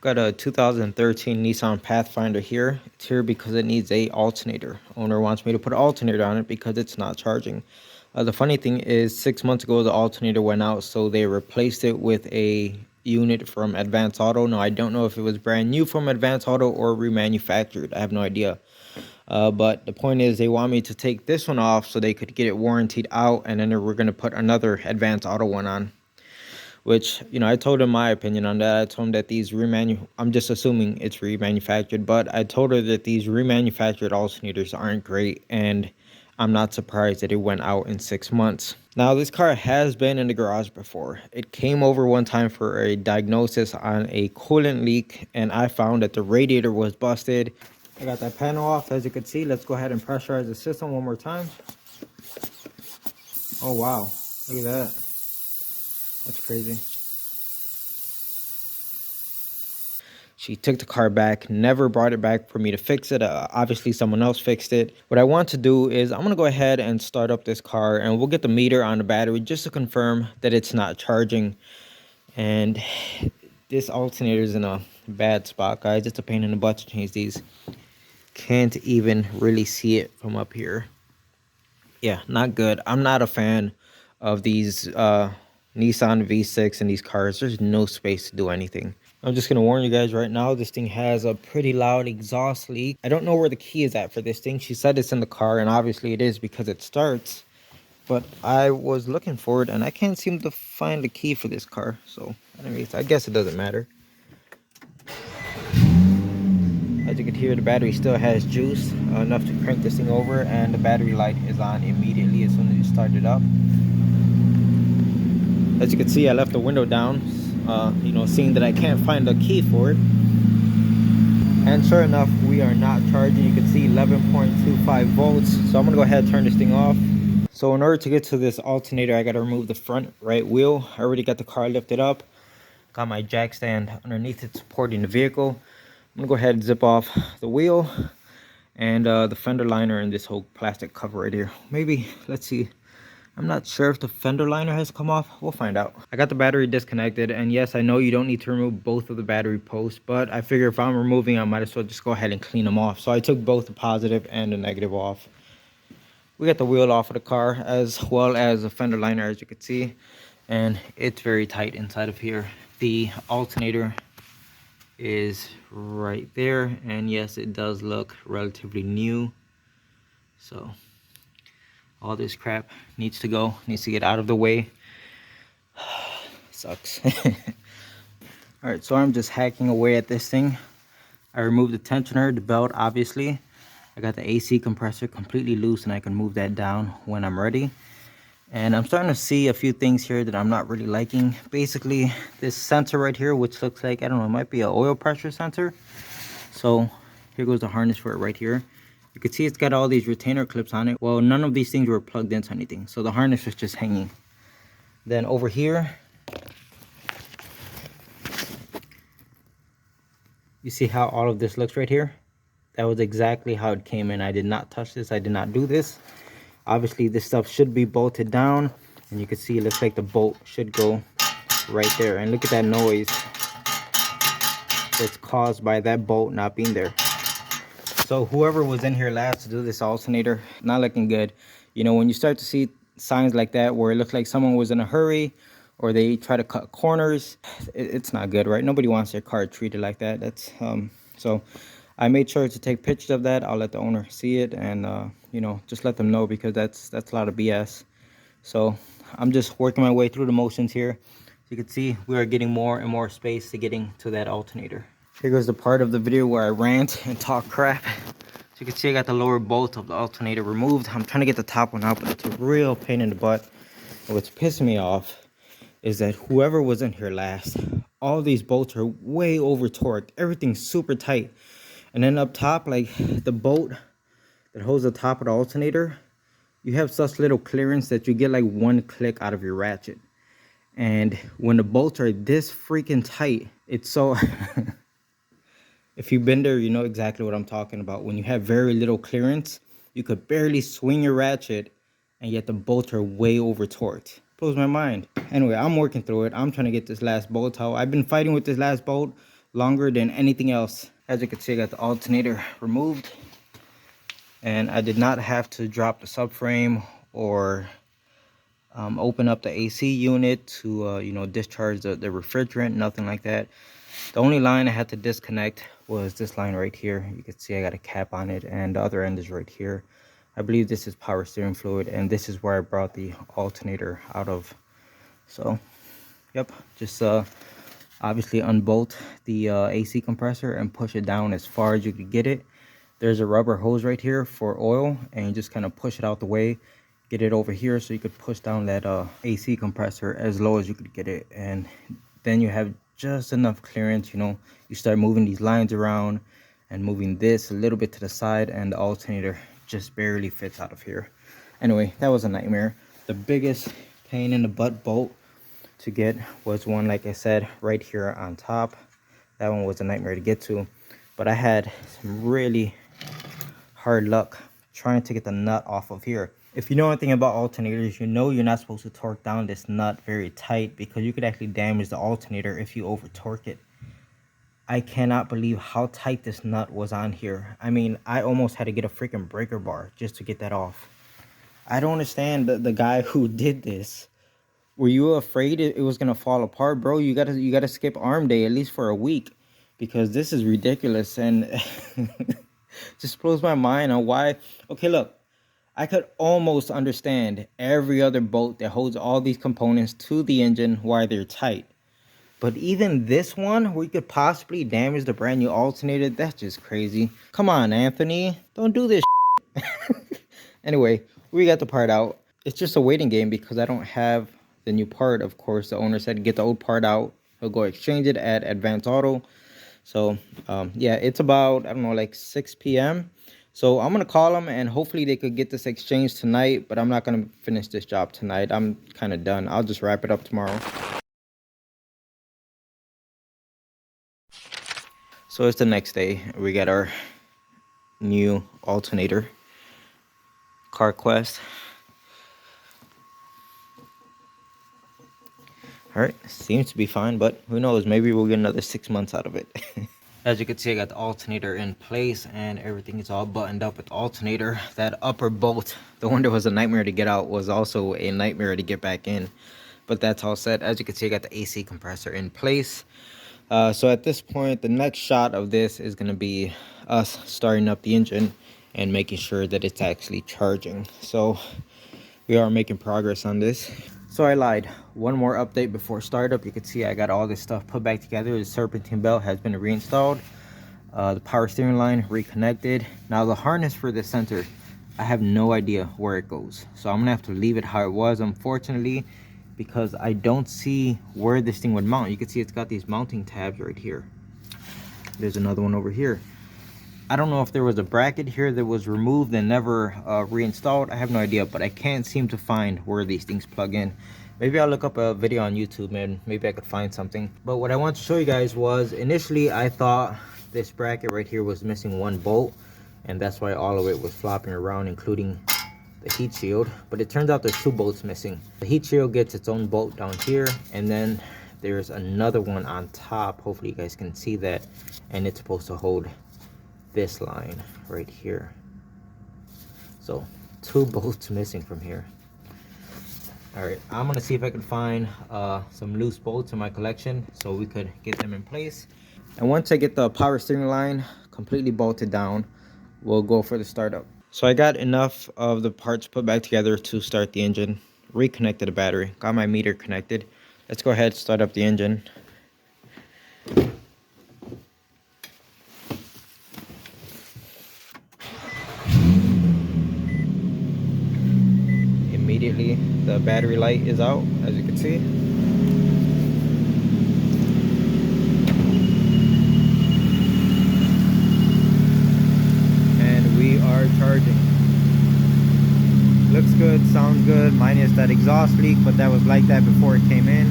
Got a 2013 Nissan Pathfinder here. It's here because it needs a alternator. Owner wants me to put an alternator on it because it's not charging. The funny thing is 6 months ago the alternator went out, so they replaced it with a unit from Advanced Auto. Now I don't know if it was brand new from Advanced Auto or remanufactured. I have no idea. But the point is they want me to take this one off so they could get it warrantied out, and then we're going to put another Advanced Auto one on. Which, I told her my opinion on that. I told him that I'm just assuming it's remanufactured, but I told her that these remanufactured alternators aren't great, and I'm not surprised that it went out in 6 months. Now, this car has been in the garage before. It came over one time for a diagnosis on a coolant leak, and I found that the radiator was busted. I got that panel off, as you can see. Let's go ahead and pressurize the system one more time. Oh, wow. Look at that. That's crazy. She took the car back, never brought it back for me to fix it. Obviously, someone else fixed it. What I want to do is I'm going to go ahead and start up this car, and we'll get the meter on the battery just to confirm that it's not charging. And this alternator is in a bad spot, guys. It's a pain in the butt to change these. Can't even really see it from up here. Yeah, not good. I'm not a fan of these Nissan V6 in these cars. There's no space to do anything. I'm just going to warn you guys right now, this thing has a pretty loud exhaust leak. I don't know where the key is at for this thing. She said it's in the car, and obviously it is because it starts. But I was looking for it, and I can't seem to find the key for this car. So, anyways, I guess it doesn't matter. As you can hear, the battery still has juice, enough to crank this thing over, and the battery light is on immediately as soon as you start it up. As you can see, I left the window down, seeing that I can't find the key for it. And sure enough, we are not charging. You can see 11.25 volts. So I'm gonna go ahead and turn this thing off. So in order to get to this alternator, I gotta remove the front right wheel. I already got the car lifted up. Got my jack stand underneath it supporting the vehicle. I'm gonna go ahead and zip off the wheel and the fender liner and this whole plastic cover right here. Maybe, let's see. I'm not sure if the fender liner has come off. We'll find out. I got the battery disconnected, and yes, I know you don't need to remove both of the battery posts, but I figure if I'm removing, I might as well just go ahead and clean them off. So I took both the positive and the negative off. We got the wheel off of the car, as well as the fender liner, as you can see, and it's very tight inside of here. The alternator is right there, and yes, it does look relatively new. So all this crap needs to go, needs to get out of the way. Sucks. All right, so I'm just hacking away at this thing. I removed the tensioner, the belt, obviously. I got the AC compressor completely loose, and I can move that down when I'm ready. And I'm starting to see a few things here that I'm not really liking. Basically, this sensor right here, which looks like, I don't know, it might be an oil pressure sensor. So here goes the harness for it right here. You can see it's got all these retainer clips on it. Well, none of these things were plugged into anything, so the harness was just hanging. Then over here, you see how all of this looks right here? That was exactly how it came in. I did not touch this. I did not do this. Obviously, this stuff should be bolted down, and you can see it looks like the bolt should go right there. And look at that noise that's caused by that bolt not being there. So whoever was in here last to do this alternator, not looking good. When you start to see signs like that where it looks like someone was in a hurry or they try to cut corners, it's not good, right? Nobody wants their car treated like that. That's so I made sure to take pictures of that. I'll let the owner see it, and just let them know, because that's a lot of BS. So I'm just working my way through the motions here. So you can see we are getting more and more space to getting to that alternator. Here goes the part of the video where I rant and talk crap. So you can see I got the lower bolt of the alternator removed. I'm trying to get the top one out, but it's a real pain in the butt. And what's pissing me off is that whoever was in here last, all these bolts are way over torqued. Everything's super tight. And then up top, like the bolt that holds the top of the alternator, you have such little clearance that you get like one click out of your ratchet. And when the bolts are this freaking tight, it's so... If you've been there, you know exactly what I'm talking about. When you have very little clearance, you could barely swing your ratchet, and yet the bolts are way over torqued. Blows my mind. Anyway, I'm working through it. I'm trying to get this last bolt out. I've been fighting with this last bolt longer than anything else. As you can see, I got the alternator removed, and I did not have to drop the subframe or open up the AC unit to you know, discharge the refrigerant, nothing like that. The only line I had to disconnect was this line right here. You can see I got a cap on it, and the other end is right here. I believe this is power steering fluid, and this is where I brought the alternator out of. So yep, just obviously unbolt the AC compressor and push it down as far as you could get it. There's a rubber hose right here for oil, and you just kind of push it out the way, get it over here so you could push down that AC compressor as low as you could get it, and then you have just enough clearance. You know, you start moving these lines around and moving this a little bit to the side, and the alternator just barely fits out of here. Anyway, that was a nightmare. The biggest pain in the butt bolt to get was one, like I said, right here on top. That one was a nightmare to get to, but I had some really hard luck trying to get the nut off of here. If you know anything about alternators, you know you're not supposed to torque down this nut very tight, because you could actually damage the alternator if you over torque it. I cannot believe how tight this nut was on here. I mean, I almost had to get a freaking breaker bar just to get that off. I don't understand the guy who did this. Were you afraid it was gonna fall apart, bro? You gotta skip arm day at least for a week, because this is ridiculous, and just blows my mind on why. Okay, look, I could almost understand every other bolt that holds all these components to the engine why they're tight, but even this one, where you could possibly damage the brand new alternator, that's just crazy. Come on, Anthony, don't do this shit. Anyway, we got the part out. It's just a waiting game because I don't have the new part. Of course, the owner said get the old part out, he'll go exchange it at Advance Auto. So yeah, it's about, I don't know, like 6 p.m. So I'm gonna call them, and hopefully they could get this exchange tonight, but I'm not gonna finish this job tonight. I'm kind of done. I'll just wrap it up tomorrow. So it's the next day. We got our new alternator, CarQuest. All right, seems to be fine, but who knows? Maybe we'll get another 6 months out of it. As you can see, I got the alternator in place, and everything is all buttoned up with the alternator. That upper bolt, the one that was a nightmare to get out, was also a nightmare to get back in. But that's all set. As you can see, I got the AC compressor in place. So at this point, the next shot of this is going to be us starting up the engine and making sure that it's actually charging. So we are making progress on this. So I lied. One more update before startup. You can see I got all this stuff put back together. The serpentine belt has been reinstalled. The power steering line reconnected. Now the harness for the center, I have no idea where it goes. So I'm gonna have to leave it how it was, unfortunately, because I don't see where this thing would mount. You can see it's got these mounting tabs right here. There's another one over here. I don't know if there was a bracket here that was removed and never reinstalled. I have no idea, but I can't seem to find where these things plug in. Maybe I'll look up a video on YouTube and maybe I could find something. But what I want to show you guys was, initially I thought this bracket right here was missing one bolt, and that's why all of it was flopping around, including the heat shield. But it turns out there's 2 bolts missing. The heat shield gets its own bolt down here, and then there's another one on top. Hopefully you guys can see that, and it's supposed to hold this line right here. So 2 bolts missing from here. All right, I'm gonna see if I can find some loose bolts in my collection so we could get them in place. And once I get the power steering line completely bolted down, we'll go for the startup. So I got enough of the parts put back together to start the engine, reconnected the battery, got my meter connected. Let's go ahead and start up the engine. Immediately the battery light is out, as you can see. And we are charging. Looks good, sounds good, minus that exhaust leak, but that was like that before it came in.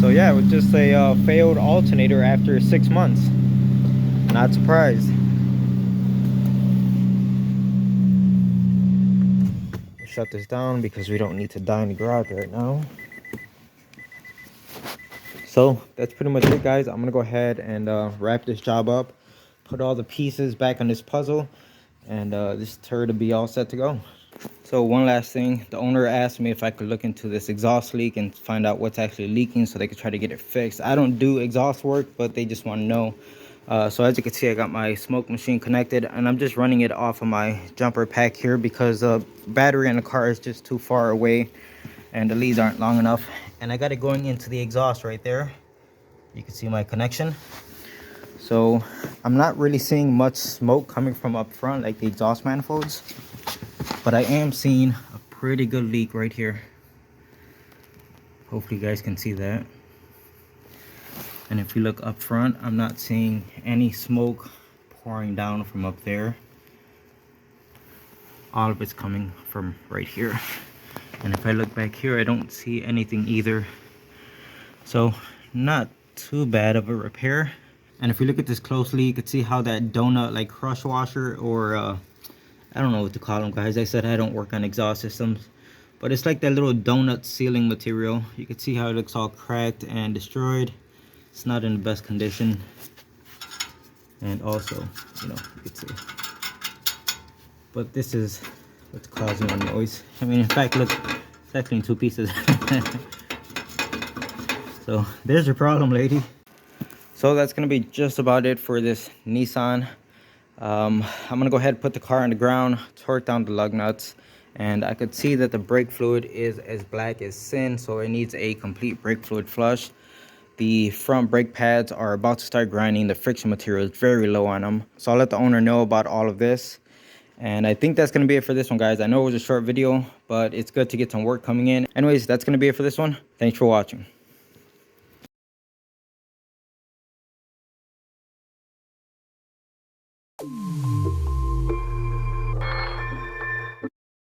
So yeah, it was just a failed alternator after 6 months. Not surprised. Shut this down because we don't need to die in the garage right now. So that's pretty much it, guys. I'm gonna go ahead and wrap this job up, put all the pieces back on this puzzle, and this turd will be all set to go. So one last thing, the owner asked me if I could look into this exhaust leak and find out what's actually leaking so they could try to get it fixed. I don't do exhaust work, but they just want to know. So as you can see, I got my smoke machine connected, and I'm just running it off of my jumper pack here because the battery in the car is just too far away and the leads aren't long enough. And I got it going into the exhaust right there. You can see my connection. So I'm not really seeing much smoke coming from up front like the exhaust manifolds, but I am seeing a pretty good leak right here. Hopefully you guys can see that. And if you look up front, I'm not seeing any smoke pouring down from up there. All of it's coming from right here. And if I look back here, I don't see anything either. So not too bad of a repair. And if you look at this closely, you can see how that donut like crush washer, or I don't know what to call them, guys. I said I don't work on exhaust systems, but it's like that little donut sealing material. You can see how it looks all cracked and destroyed. It's not in the best condition. And also, you know, you can see, but this is what's causing the noise. I mean, in fact, look, it's actually in two pieces. So there's your problem, lady. So that's gonna be just about it for this Nissan. I'm gonna go ahead and put the car on the ground, torque down the lug nuts, and I could see that the brake fluid is as black as sin, so it needs a complete brake fluid flush. The front brake pads are about to start grinding. The friction material is very low on them, so I'll let the owner know about all of this. And I think that's gonna be it for this one, guys. I know it was a short video, but it's good to get some work coming in. Anyways, that's gonna be it for this one. Thanks for watching.